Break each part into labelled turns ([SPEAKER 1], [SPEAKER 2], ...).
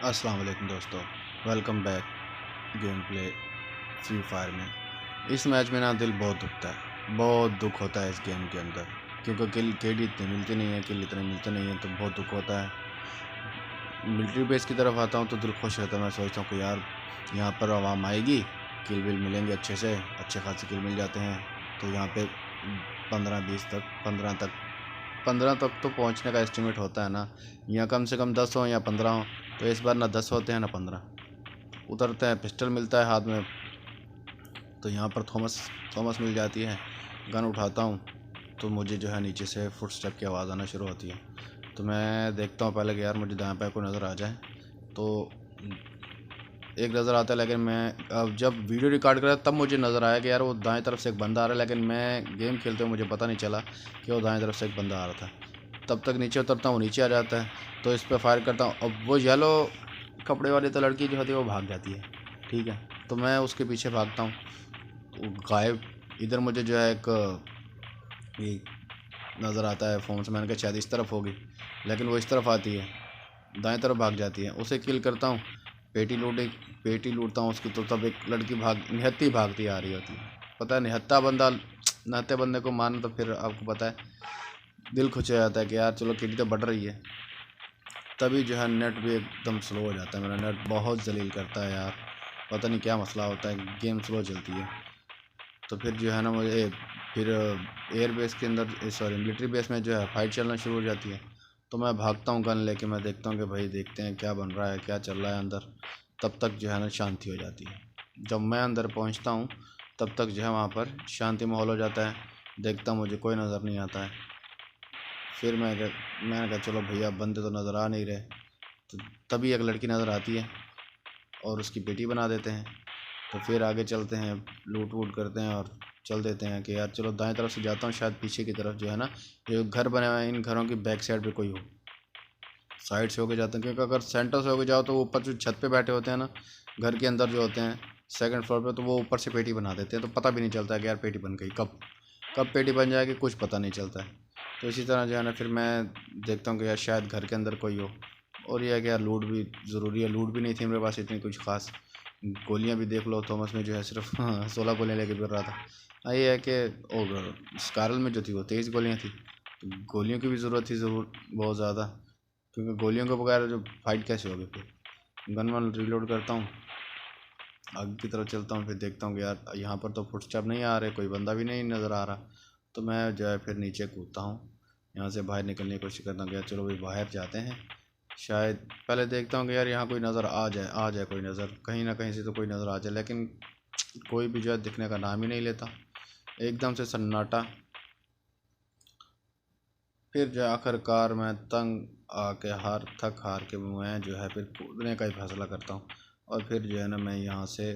[SPEAKER 1] अस्सलाम वालेकुम दोस्तों, welcome back game play free fire में। इस मैच में ना दिल बहुत दुखता है, बहुत दुख होता है इस गेम के अंदर, क्योंकि किल केडी इतने मिलते नहीं हैं, किल इतने मिलते नहीं हैं, तो बहुत दुख होता है। मिलिट्री बेस की तरफ आता हूँ तो दिल खुश रहता है। मैं सोचता हूँ कि यार यहाँ पर आवाम आएगी, किल विल मिलेंगे, अच्छे खासे किल मिल जाते हैं। तो यहाँ पे 15-20 तक 15 तक तो पहुँचने का एस्टिमेट होता है ना। यहाँ कम से कम 10 हो या 15 हो, तो इस बार ना 10 होते हैं ना 15। उतरते हैं, पिस्टल मिलता है हाथ में, तो यहाँ पर थॉमस मिल जाती है। गन उठाता हूँ तो मुझे जो है नीचे से फुटस्टेप की आवाज़ आना शुरू होती है। तो मैं देखता हूँ पहले कि यार मुझे दाएं पैर को नज़र आ जाए, तो एक नज़र आता है। लेकिन मैं अब जब वीडियो रिकॉर्ड कर रहा तब मुझे नज़र आया कि यार वो दाएं तरफ से एक बंदा आ रहा है, लेकिन मैं गेम खेलते हुए मुझे पता नहीं चला कि वो दाएं तरफ से एक बंदा आ रहा था। तब तक नीचे उतरता हूँ, नीचे आ जाता है, तो इस पर फायर करता हूँ। अब वो येलो कपड़े वाली तो लड़की जो होती है वो भाग जाती है, ठीक है। तो मैं उसके पीछे भागता हूँ, तो गायब। इधर मुझे जो है एक ये नज़र आता है फोन से, मैंने कहा शायद इस तरफ होगी, लेकिन वो इस तरफ आती है, दाएं तरफ भाग जाती है। उसे किल करता हूँ, पेटी लूटता हूँ उसकी। तो तब एक लड़की निहत्ती भागती आ रही होती है। पता है, निहत्ते बंदे को मारना तो फिर आपको पता है दिल खुश हो जाता है कि यार चलो किटी तो बढ़ रही है। तभी जो है नेट भी एकदम स्लो हो जाता है, मेरा नेट बहुत जलील करता है यार, पता नहीं क्या मसला होता है, गेम स्लो चलती है। तो फिर जो है ना मुझे फिर एयर बेस के अंदर, सॉरी मिलिट्री बेस में जो है फाइट चलना शुरू हो जाती है। तो मैं भागता हूँ गन लेके, मैं देखता हूँ कि भाई देखते हैं क्या बन रहा है, क्या चल रहा है अंदर। तब तक जो है ना शांति हो जाती है। जब मैं अंदर पहुँचता हूँ तब तक जो है वहाँ पर शांति माहौल हो जाता है। देखता हूँ मुझे कोई नज़र नहीं आता है। फिर मैंने कहा चलो भैया बंदे तो नज़र आ नहीं रहे। तो तभी एक लड़की नज़र आती है और उसकी पेटी बना देते हैं। तो फिर आगे चलते हैं, लूट वूट करते हैं और चल देते हैं कि यार चलो दाएं तरफ से जाता हूँ, शायद पीछे की तरफ जो है ना ये घर बने हुए हैं, इन घरों की बैक साइड पे कोई हो। साइड से होके जाते हैं, क्योंकि अगर सेंटर से होके जाओ तो वो ऊपर जो छत पे बैठे होते हैं ना, घर के अंदर जो होते हैं सेकंड फ्लोर पे, तो वो ऊपर से पेटी बना देते हैं। तो पता भी नहीं चलता है कि यार पेटी बन गई, कब कब पेटी बन जाएगी कुछ पता नहीं चलता है। तो इसी तरह जो है ना फिर मैं देखता हूँ कि यार शायद घर के अंदर कोई हो। और यह है कि यार लूट भी ज़रूरी है, लूट भी नहीं थी मेरे पास इतनी कुछ खास। गोलियां भी देख लो, थॉमस में जो है सिर्फ 16 गोलियां लेके फिर रहा था। हाँ, ये है कि और स्कारल में जो थी वो 23 गोलियां थी। तो गोलियों की भी ज़रूरत थी, ज़रूर बहुत ज़्यादा, क्योंकि गोलियों के बगैर जो फाइट कैसे होगी। फिर गन वन रिलोड करता हूँ, आगे की तरफ चलता हूँ, फिर देखता हूँ कि यार यहाँ पर तो फुटस्टेप नहीं आ रहे, कोई बंदा भी नहीं नज़र आ रहा। तो मैं जो है फिर नीचे कूदता हूँ, यहाँ से बाहर निकलने की कोशिश करता हूँ कि यार चलो भाई बाहर जाते हैं। शायद पहले देखता हूँ कि यार यहाँ कोई नज़र आ जाए कोई नज़र, कहीं ना कहीं से तो कोई नज़र आ जाए, लेकिन कोई भी जो है दिखने का नाम ही नहीं लेता, एकदम से सन्नाटा। फिर जो आखिरकार मैं तंग आके हार के मैं जो है फिर कूदने का ही फैसला करता हूँ। और फिर जो है ना मैं यहाँ से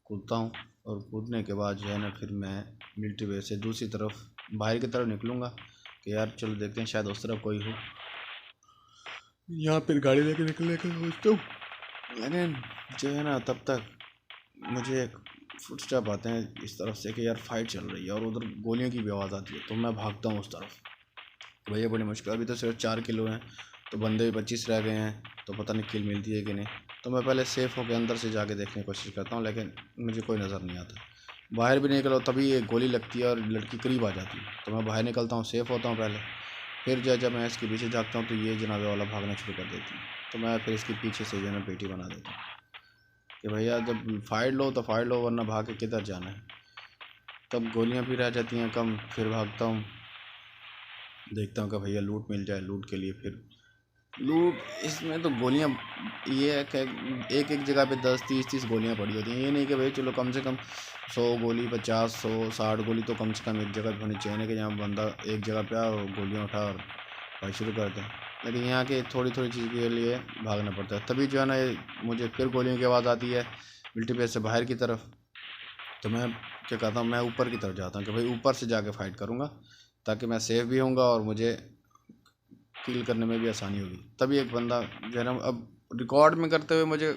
[SPEAKER 1] कूदता हूँ, और कूदने के बाद जो है ना फिर मैं मिलिट्री बेस से दूसरी तरफ बाहर की तरफ निकलूँगा कि यार चलो देखते हैं शायद उस तरफ कोई हो। यहाँ फिर गाड़ी लेके निकलने का सोचता हूँ, लेकिन जो है ना तब तक मुझे एक फुटस्टेप आते हैं इस तरफ से कि यार फाइट चल रही है और उधर गोलियों की भी आवाज़ आती है। तो मैं भागता हूँ उस तरफ। भैया बड़ी मुश्किल, अभी तो सिर्फ 4 किलो हैं, तो बंदे भी 25 रह गए हैं, तो पता नहीं किल मिलती है कि नहीं। तो मैं पहले सेफ़ होकर अंदर से जाके देखने की कोशिश करता हूँ, लेकिन मुझे कोई नज़र नहीं आता। बाहर भी नहीं निकला तभी एक गोली लगती है और लड़की करीब आ जाती है, तो मैं बाहर निकलता हूँ, सेफ़ होता हूँ पहले। फिर जब मैं इसके पीछे झाँकता हूँ तो ये जनाबे वाला भागना शुरू कर देती है। तो मैं फिर इसके पीछे से जो है ना पेटी बना देता हूँ कि भैया जब फाइट लो तो फाइट लो, वरना भाग के किधर जाना है। तब गोलियाँ भी रह जाती हैं कम, फिर भागता हूँ, देखता हूँ कि भैया लूट मिल जाए। लूट के लिए फिर लूट, इसमें तो गोलियाँ ये है कि एक एक जगह पे 10-30 गोलियाँ पड़ी होती हैं। ये नहीं कि भाई चलो कम से कम 100 गोली, 50, 100, 60 गोली तो कम से कम एक जगह पे होनी चाहिए ना, कि जहाँ बंदा एक जगह पे आ और गोलियाँ उठा और फाइट शुरू कर दें। लेकिन यहाँ के थोड़ी थोड़ी चीज़ के लिए भागना पड़ता है। तभी जो है ना मुझे फिर गोलियों की आवाज़ आती है मिलिट्री बेस से बाहर की तरफ। तो मैं क्या कहता हूँ, मैं ऊपर की तरफ जाता हूँ कि भाई ऊपर से जाके फ़ाइट करूँगा, ताकि मैं सेफ भी होऊंगा और मुझे किल करने में भी आसानी होगी। तभी एक बंदा जो है ना, अब रिकॉर्ड में करते हुए मुझे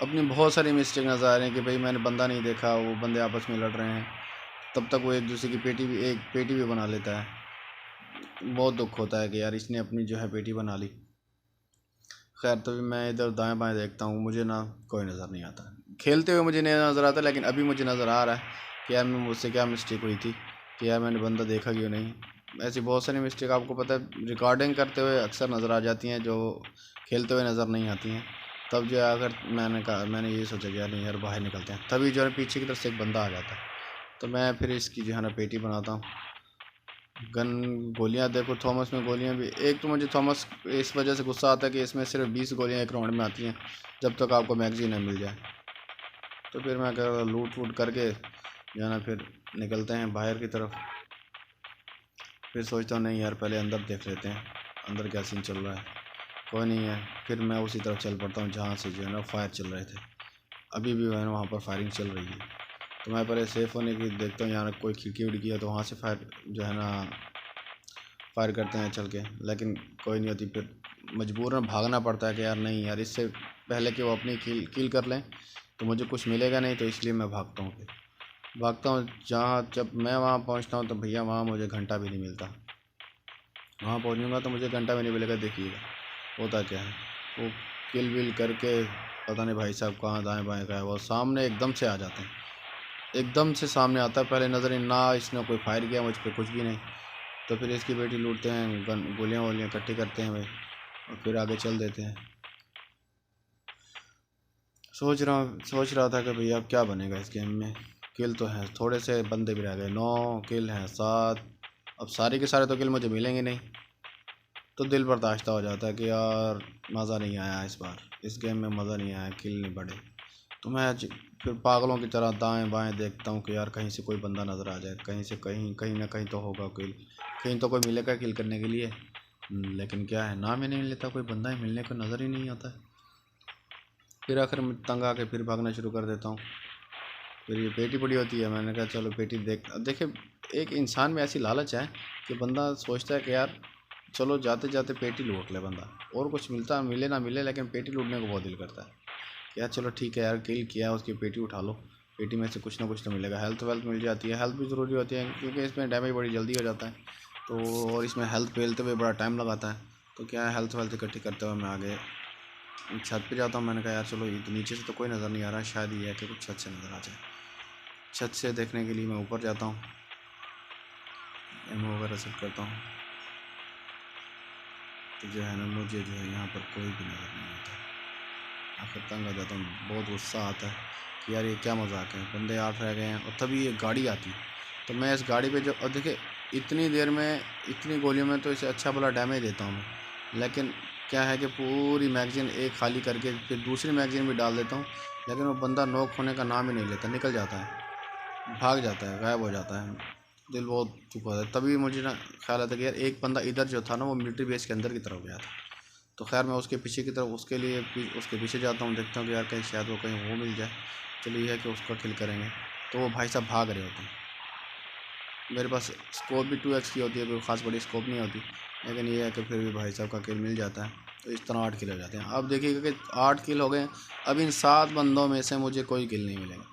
[SPEAKER 1] अपनी बहुत सारी मिस्टेक नज़र आ रही हैं कि भाई मैंने बंदा नहीं देखा, वो बंदे आपस में लड़ रहे हैं। तब तक वो एक दूसरे की एक पेटी भी बना लेता है। बहुत दुख होता है कि यार इसने अपनी जो है पेटी बना ली। खैर तभी मैं इधर दाएं बाएं देखता हूँ, मुझे ना कोई नज़र नहीं आता। खेलते हुए मुझे नहीं नज़र आता, लेकिन अभी मुझे नज़र आ रहा है कि यार मैं मुझसे क्या मिस्टेक हुई थी कि यार मैंने बंदा देखा क्यों नहीं। ऐसी बहुत सारी मिस्टेक आपको पता है रिकॉर्डिंग करते हुए अक्सर नज़र आ जाती हैं, जो खेलते हुए नज़र नहीं आती हैं। तब जो है अगर मैंने ये सोचा कि यार नहीं यार बाहर निकलते हैं, तभी जो है पीछे की तरफ से एक बंदा आ जाता है। तो मैं फिर इसकी जो है ना पेटी बनाता हूँ। गन गोलियां देखो, थॉमस में गोलियां भी, एक तो मुझे थॉमस इस वजह से गुस्सा आता है कि इसमें सिर्फ 20 गोलियां एक राउंड में आती हैं, जब तक आपको मैगजीन न मिल जाए। तो फिर मैं क्या लूट वूट करके जाना, फिर निकलते हैं बाहर की तरफ। फिर सोचता हूँ नहीं यार पहले अंदर देख लेते हैं, अंदर क्या सीन चल रहा है। कोई नहीं है, फिर मैं उसी तरफ चल पड़ता हूँ जहाँ से जो है ना फायर चल रहे थे। अभी भी है ना वहाँ पर फायरिंग चल रही है। तो मैं पहले सेफ़ होने की देखता हूँ, यहाँ कोई खिड़की उड़की है तो वहाँ से फायर जो है ना फायर करते हैं चल के, लेकिन कोई नहीं होती। फिर मजबूरन भागना पड़ता है कि यार नहीं यार, इससे पहले कि वो अपनी किल कर लें तो मुझे कुछ मिलेगा नहीं, तो इसलिए मैं भागता हूँ। फिर भागता हूँ जहाँ, जब मैं वहाँ पहुँचता हूँ तो भैया वहाँ मुझे घंटा भी नहीं मिलता। वहाँ पहुँचूँगा तो मुझे घंटा भी नहीं मिलेगा। देखिएगा होता क्या है, वो किल विल करके पता नहीं भाई साहब कहाँ दाएँ बाएँ का है, वो सामने एकदम से आ जाते हैं, एकदम से सामने आता है। पहले नज़र ही ना इसने कोई फायर किया मुझ पर, कुछ भी नहीं। तो फिर इसकी बेटी लूटते हैं, गन गोलियाँ वोलियाँ इकट्ठी करते हैं भाई, और फिर आगे चल देते हैं। सोच रहा था कि भैया अब क्या बनेगा इस गेम में। किल तो हैं, थोड़े से बंदे भी रह गए, 9 किल हैं, 7। अब सारे के सारे तो किल मुझे मिलेंगे नहीं, तो दिल बर्दाश्त हो जाता है कि यार मज़ा नहीं आया इस बार, इस गेम में मज़ा नहीं आया, किल नहीं बढ़े। तो मैं फिर पागलों की तरह दाएं बाएं देखता हूँ कि यार कहीं से कोई बंदा नज़र आ जाए, कहीं से कहीं कहीं ना कहीं तो होगा किल, कहीं तो कोई मिलेगा किल करने के लिए। लेकिन क्या है, नाम ही नहीं लेता, कोई बंदा ही मिलने को नज़र ही नहीं आता है। फिर आखिर में तंग आके फिर भागना शुरू कर देता हूँ। फिर ये पेटी पड़ी होती है, मैंने कहा चलो पेटी देखे। एक इंसान में ऐसी लालच है कि बंदा सोचता है कि यार चलो जाते जाते पेटी लूट ले बंदा, और कुछ मिलता मिले ना मिले, लेकिन पेटी लूटने को बहुत दिल करता है कि यार चलो ठीक है यार, किल किया उसकी पेटी उठा लो, पेटी में से कुछ ना कुछ तो मिलेगा। हेल्थ वेल्थ मिल जाती है, हेल्थ भी ज़रूरी होती है क्योंकि इसमें डैमेज बड़ी जल्दी हो जाता है। तो और इसमें हेल्थ पेलते हुए बड़ा टाइम लगाता है। तो क्या है, हेल्थ वेल्थ इकट्ठी करते हुए मैं आगे छत पे जाता हूँ। मैंने कहा यार चलो नीचे से तो कोई नज़र नहीं आ रहा है, शायद ये है कि कुछ छत से नज़र आ जाए। छत से देखने के लिए मैं ऊपर जाता हूँ, एमओ वगैरह सेट करता हूँ। तो जो है ना मुझे जो है यहाँ पर कोई भी नज़र नहीं आता। आखिर तंग आ जाता हूँ, बहुत गुस्सा आता है कि यार ये क्या मजाक है, बंदे 8 रह गए हैं। और तभी ये गाड़ी आती है, तो मैं इस गाड़ी पे जो, और देखिए इतनी देर में इतनी गोलियों में तो इसे अच्छा भला डैमेज देता हूँ मैं, लेकिन क्या है कि पूरी मैगज़ीन एक खाली करके फिर दूसरी मैगज़ीन भी डाल देता हूँ, लेकिन वो बंदा नॉक होने का नाम ही नहीं लेता, निकल जाता है, भाग जाता है, गायब हो जाता है। दिल बहुत दुख होता है। तभी मुझे ना ख्याल आता है कि यार एक बंदा इधर जो था ना वो मिलिट्री बेस के अंदर की तरफ गया था। तो खैर मैं उसके पीछे की तरफ, उसके लिए उसके पीछे जाता हूँ, देखता हूँ कि यार कहीं शायद वो कहीं वो मिल जाए। चलो ये है कि उसका किल करेंगे। तो वो भाई साहब भाग रहे होते हैं, मेरे पास स्कोप भी 2x की होती है, कोई ख़ास बड़ी स्कोप नहीं होती, लेकिन ये है कि फिर भी भाई साहब का किल मिल जाता है। तो इस तरह 8 किल हो जाते हैं। अब देखिएगा कि 8 किल हो गए। अब इन 7 बंदों में से मुझे कोई किल नहीं मिलेगा।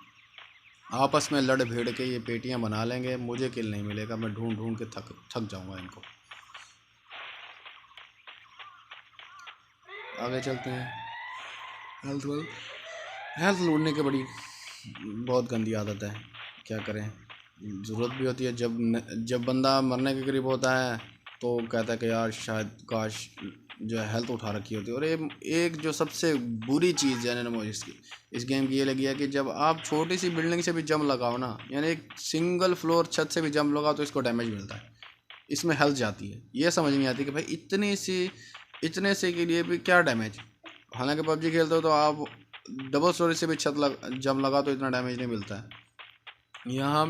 [SPEAKER 1] आपस में लड़ भिड़ के ये पेटियां बना लेंगे, मुझे किल नहीं मिलेगा, मैं ढूंढ ढूंढ के थक जाऊंगा इनको। आगे चलते हैं। हेल्थ हेल्थ लूटने की बड़ी बहुत गंदी आदत है, क्या करें, ज़रूरत भी होती है। जब बंदा मरने के करीब होता है तो कहता है कि यार शायद काश जो है हेल्थ उठा रखी होती है। और एक जो सबसे बुरी चीज़ है ना मुझे इस गेम की ये लगी है कि जब आप छोटी सी बिल्डिंग से भी जंप लगाओ ना, यानी एक सिंगल फ्लोर छत से भी जंप लगाओ तो इसको डैमेज मिलता है, इसमें हेल्थ जाती है। ये समझ नहीं आती कि भाई इतने से के लिए भी क्या डैमेज। हालांकि पबजी खेलते हो तो आप डबल स्टोरी से भी जंप लगा तो इतना डैमेज नहीं मिलता है। यहाँ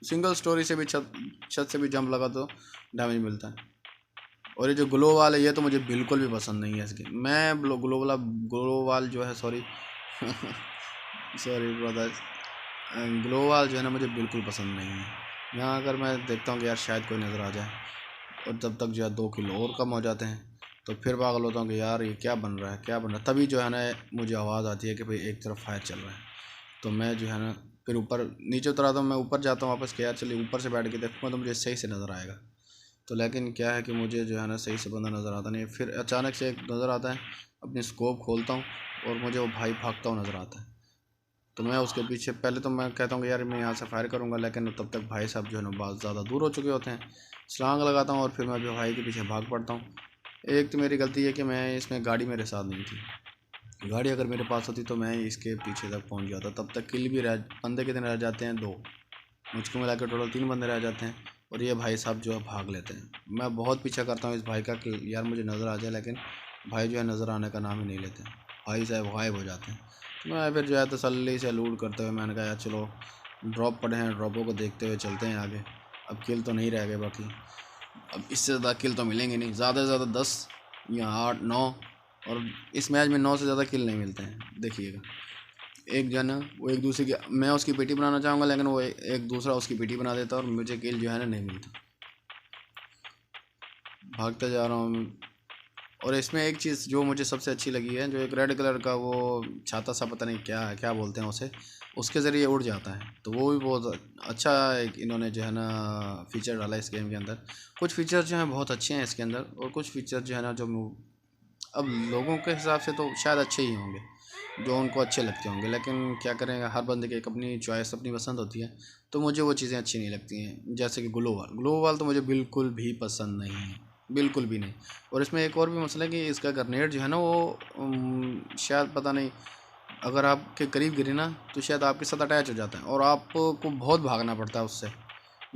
[SPEAKER 1] सिंगल स्टोरी से भी छत से भी जंप लगा तो डैमेज मिलता है। और ये जो ग्लोवाल है ये तो मुझे बिल्कुल भी पसंद नहीं है इसके। मैं ग्लोवाल जो है, सॉरी सॉरी ब्रदर्स, ग्लोवाल जो है ना मुझे बिल्कुल पसंद नहीं है। यहाँ अगर मैं देखता हूँ कि यार शायद कोई नज़र आ जाए, और जब तक जो है 2 किलो और कम हो जाते हैं तो फिर पागल होता हूँ कि यार ये क्या बन रहा है, क्या बन रहा है। तभी जो है ना मुझे आवाज़ आती है कि भाई एक तरफ फायर चल रहा है। तो मैं जो है ना फिर ऊपर नीचे उतर आता हूँ, मैं ऊपर जाता हूँ वापस कि यार चलिए ऊपर से बैठ के देखूँगा तो मुझे सही से नज़र आएगा। तो लेकिन क्या है कि मुझे जो है ना सही से बंदा नज़र आता नहीं है। फिर अचानक से एक नज़र आता है, अपनी स्कोप खोलता हूँ और मुझे वो भाई भागता हुआ नज़र आता है। तो मैं उसके पीछे, पहले तो मैं कहता हूँ कि यार मैं यहाँ से फायर करूँगा, लेकिन तब तक भाई साहब जो है ना बहुत ज़्यादा दूर हो चुके होते हैं। छलांग लगाता हूँ और फिर मैं भी भाई के पीछे भाग पड़ता हूँ। एक तो मेरी गलती है कि मैं इसमें गाड़ी मेरे साथ नहीं थी। गाड़ी अगर मेरे पास होती तो मैं इसके पीछे तक पहुँच जाता। तब तक किल भी बंदे कितने रह जाते हैं, 2। मुझको मिला के टोटल 3 बंदे रह जाते हैं और ये भाई साहब जो है भाग लेते हैं। मैं बहुत पीछा करता हूँ इस भाई का कि यार मुझे नज़र आ जाए, लेकिन भाई जो है नज़र आने का नाम ही नहीं लेते। भाई साहब गायब हो जाते हैं। तो मैं फिर जो है तसल्ली से लूट करते हुए मैंने कहा यार चलो ड्रॉप पड़े हैं, ड्रॉपों को देखते हुए चलते हैं आगे। अब किल तो नहीं रह गए बाकी, अब इससे ज़्यादा किल तो मिलेंगे नहीं, ज़्यादा से ज़्यादा 10 या 8 9, और इस मैच में 9 से ज़्यादा किल नहीं मिलते हैं। देखिएगा एक जन वो एक दूसरे की, मैं उसकी पीटी बनाना चाहूँगा लेकिन वो एक दूसरा उसकी पीटी बना देता और मुझे किल जो है ना नहीं मिलता। भागता जा रहा हूँ। और इसमें एक चीज़ जो मुझे सबसे अच्छी लगी है, जो एक रेड कलर का वो छाता सा, पता नहीं क्या क्या बोलते हैं उसे, उसके ज़रिए उड़ जाता है। तो वो भी बहुत अच्छा एक इन्होंने जो है ना फ़ीचर डाला इस गेम के अंदर। कुछ फ़ीचर जो हैं बहुत अच्छे हैं इसके अंदर, और कुछ फ़ीचर जो है ना जो अब लोगों के हिसाब से तो शायद अच्छे ही होंगे, जो उनको अच्छे लगते होंगे, लेकिन क्या करें, हर बंदे की एक अपनी चॉइस, अपनी पसंद होती है। तो मुझे वो चीज़ें अच्छी नहीं लगती हैं, जैसे कि ग्लोवाल तो मुझे बिल्कुल भी पसंद नहीं है, बिल्कुल भी नहीं। और इसमें एक और भी मसला है कि इसका ग्रेनेड जो है ना वो शायद पता नहीं, अगर आपके करीब गिरे ना तो शायद आपके साथ अटैच हो जाता है और आपको बहुत भागना पड़ता है उससे।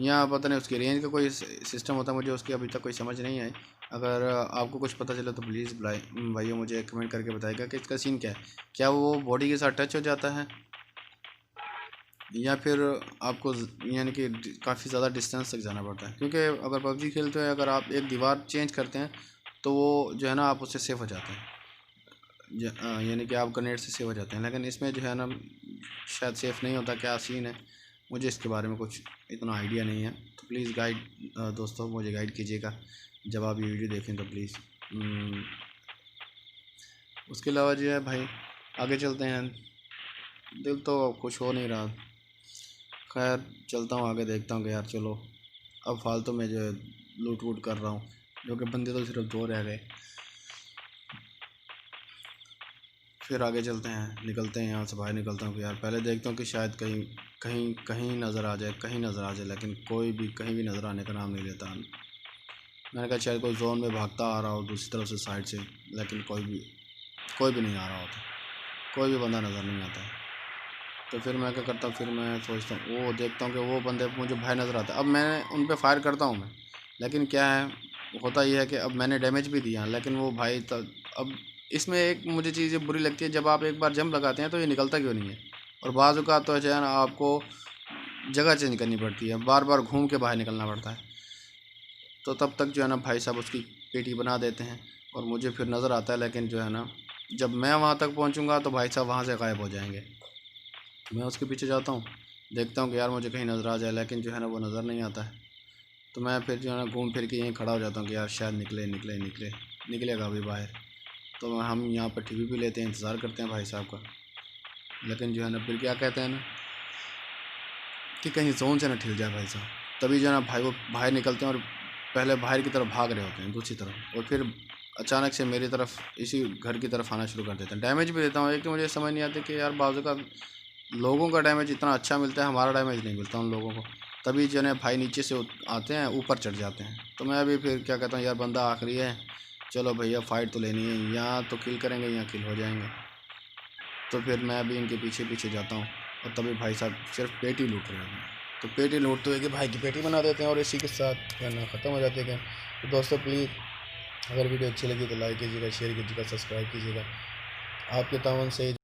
[SPEAKER 1] या पता नहीं उसकी रेंज का कोई सिस्टम होता है, मुझे उसकी अभी तक कोई समझ नहीं आई। अगर आपको कुछ पता चले तो प्लीज़ भाइयों मुझे कमेंट करके बताइएगा कि इसका सीन क्या है। क्या वो बॉडी के साथ टच हो जाता है या फिर आपको यानी कि काफ़ी ज़्यादा डिस्टेंस तक जाना पड़ता है? क्योंकि अगर पबजी खेलते हैं, अगर आप एक दीवार चेंज करते हैं तो वो जो है ना आप उससे सेफ हो जाते हैं, यानी कि आप ग्रेनेड से सेव हो जाते हैं। लेकिन इसमें जो है ना शायद सेफ़ नहीं होता। क्या सीन है, मुझे इसके बारे में कुछ इतना आइडिया नहीं है। तो प्लीज़ दोस्तों मुझे गाइड कीजिएगा जब आप ये वीडियो देखें तो प्लीज़। उसके अलावा जो है भाई आगे चलते हैं, दिल तो खुश हो नहीं रहा। खैर चलता हूँ आगे, देखता हूँ कि यार चलो अब फालतू में जो है लूट वूट कर रहा हूँ, जो कि बंदे तो सिर्फ 2 रह गए। फिर आगे चलते हैं, निकलते हैं यहाँ से, बाहर निकलता हूँ कि यार पहले देखता हूँ कि शायद कहीं कहीं कहीं नज़र आ जाए, कहीं नज़र आ जाए, लेकिन कोई भी कहीं भी नज़र आने का नाम नहीं लेता। मैंने कहा शायद कोई जोन में भागता आ रहा हो दूसरी तरफ से साइड से, लेकिन कोई भी नहीं आ रहा होता, कोई भी बंदा नज़र नहीं आता। तो फिर मैं क्या करता हूँ, फिर मैं सोचता हूँ, वो देखता हूँ कि वो बंदे मुझे भाई नज़र आता है। अब मैं उन पर फायर करता हूँ मैं, लेकिन क्या है होता ये है कि अब मैंने डैमेज भी दिया, लेकिन वो भाई अब इसमें एक मुझे चीज़ बुरी लगती है, जब आप एक बार जंप लगाते हैं तो ये निकलता क्यों नहीं है, और बाज़ औक़ात तो जो है ना आपको जगह चेंज करनी पड़ती है, बार बार घूम के बाहर निकलना पड़ता है। तो तब तक जो है ना भाई साहब उसकी पेटी बना देते हैं और मुझे फिर नज़र आता है, लेकिन जो है ना जब मैं वहाँ तक पहुँचूँगा तो भाई साहब वहाँ से गायब हो जाएंगे। मैं उसके पीछे जाता हूँ, देखता हूँ कि यार मुझे कहीं नज़र आ जाए, लेकिन जो है ना वो नज़र नहीं आता है। तो मैं फिर जो है ना घूम फिर के यहीं खड़ा हो जाता हूँ कि यार शायद निकलेगा अभी बाहर। तो हम यहाँ पर टीवी भी लेते हैं, इंतज़ार करते हैं भाई साहब का, लेकिन जो है ना फिर क्या कहते हैं ना कि कहीं जोन से ना ठिल जाए भाई साहब। तभी जो है ना भाई वो बाहर निकलते हैं और पहले बाहर की तरफ भाग रहे होते हैं दूसरी तरफ, और फिर अचानक से मेरी तरफ इसी घर की तरफ आना शुरू कर देते हैं। डैमेज भी देता हूँ, एक तो मुझे समझ नहीं आती कि यार बाजू का लोगों का डैमेज इतना अच्छा मिलता है, हमारा डैमेज नहीं मिलता उन लोगों को। तभी जो है भाई नीचे से आते हैं, ऊपर चढ़ जाते हैं। तो मैं अभी फिर क्या कहता हूँ, यार बंदा आखिरी है, चलो भैया फ़ाइट तो लेनी है, यहाँ तो किल करेंगे, यहाँ किल हो जाएंगे। तो फिर मैं अभी इनके पीछे पीछे जाता हूँ और तभी भाई साहब सिर्फ पेटी लूट रहे हैं। तो पेटी लूटते हुए कि भाई की पेटी बना देते हैं और इसी के साथ कहना ख़त्म हो जाते हैं। तो दोस्तों प्लीज़ अगर वीडियो अच्छी लगी तो लाइक कीजिएगा, शेयर कीजिएगा, सब्सक्राइब कीजिएगा। आपके तावन से